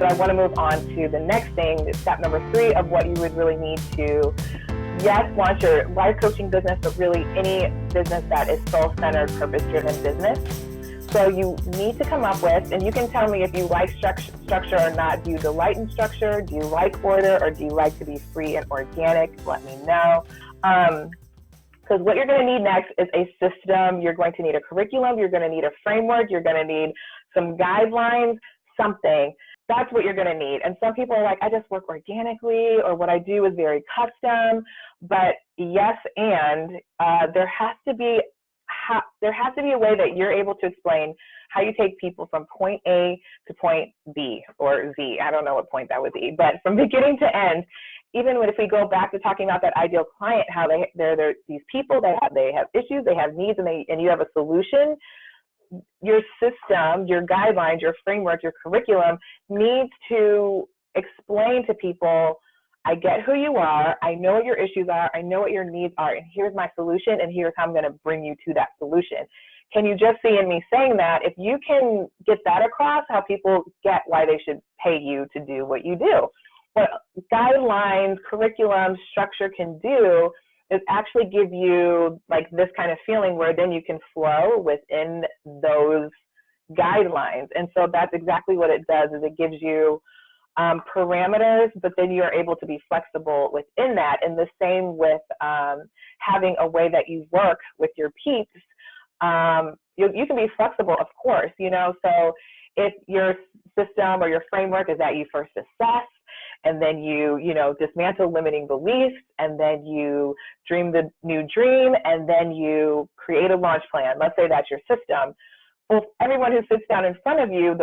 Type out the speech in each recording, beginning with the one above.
So I want to move on to the next thing, step number 3 of what you would really need to, yes, launch your life coaching business, but really any business that is soul-centered, purpose-driven business. So you need to come up with, and you can tell me if you like structure or not. Do you delight in structure? Do you like order? Or do you like to be free and organic? Let me know. Because what you're going to need next is a system. You're going to need a curriculum. You're going to need a framework. You're going to need some guidelines, something. That's what you're going to need. And some people are like, I just work organically, or what I do is very custom. But yes, and there has to be a way that you're able to explain how you take people from point A to point B or Z. I don't know what point that would be, but from beginning to end. Even if we go back to talking about that ideal client, how they're these people, they have issues, they have needs, and you have a solution. Your system, your guidelines, your framework, your curriculum needs to explain to people, I get who you are, I know what your issues are, I know what your needs are, and here's my solution, and here's how I'm going to bring you to that solution. Can you just see in me saying that? If you can get that across, how people get why they should pay you to do what you do. What guidelines, curriculum, structure can do is actually give you like this kind of feeling where then you can flow within those guidelines. And so that's exactly what it does, is it gives you parameters, but then you're able to be flexible within that. And the same with having a way that you work with your peeps. You can be flexible, of course, so if your system or your framework is that you first assess, and then you dismantle limiting beliefs, and then you dream the new dream, and then you create a launch plan. Let's say that's your system. Well, everyone who sits down in front of you,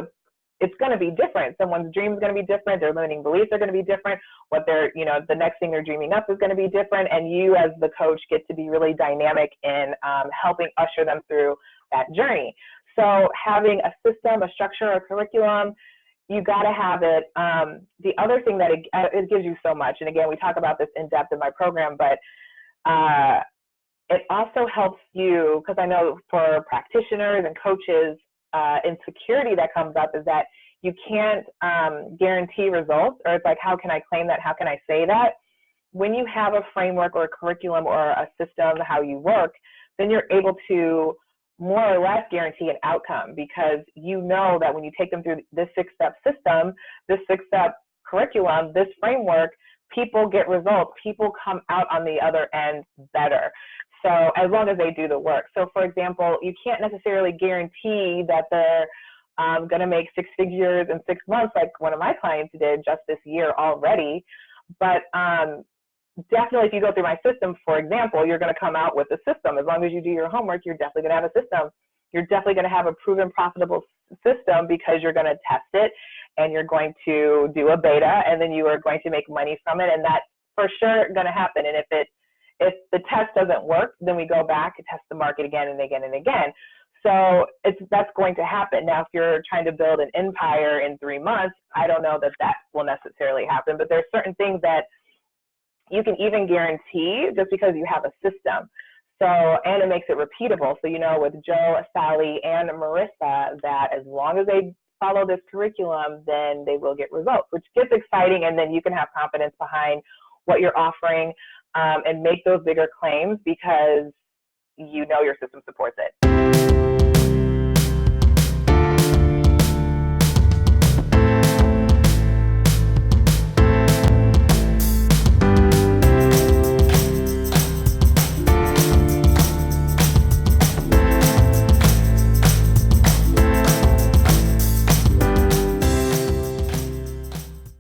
it's going to be different. Someone's dream is going to be different. Their limiting beliefs are going to be different. What they're, the next thing they're dreaming up is going to be different. And you as the coach get to be really dynamic in helping usher them through that journey. So having a system, a structure, a curriculum, you got to have it. The other thing that it gives you so much, and again, we talk about this in depth in my program, but it also helps you, because I know for practitioners and coaches, insecurity that comes up is that you can't guarantee results, or it's like, how can I claim that? How can I say that? When you have a framework or a curriculum or a system, how you work, then you're able to more or less guarantee an outcome, because you know that when you take them through this 6-step system, this 6-step curriculum, this framework, people get results. People come out on the other end better. So as long as they do the work. So for example, you can't necessarily guarantee that they're going to make 6 figures in 6 months, like one of my clients did just this year already. But definitely, if you go through my system, for example, you're going to come out with a system. As long as you do your homework, you're definitely going to have a system. You're definitely going to have a proven profitable system, because you're going to test it, and you're going to do a beta, and then you are going to make money from it. And that's for sure going to happen. And if the test doesn't work, then we go back and test the market again and again and again. So that's going to happen. Now, if you're trying to build an empire in 3 months, I don't know that will necessarily happen, but there's certain things that you can even guarantee just because you have a system. So, and it makes it repeatable. So, with Joe, Sally, and Marissa, that as long as they follow this curriculum, then they will get results, which gets exciting. And then you can have confidence behind what you're offering and make those bigger claims, because your system supports it.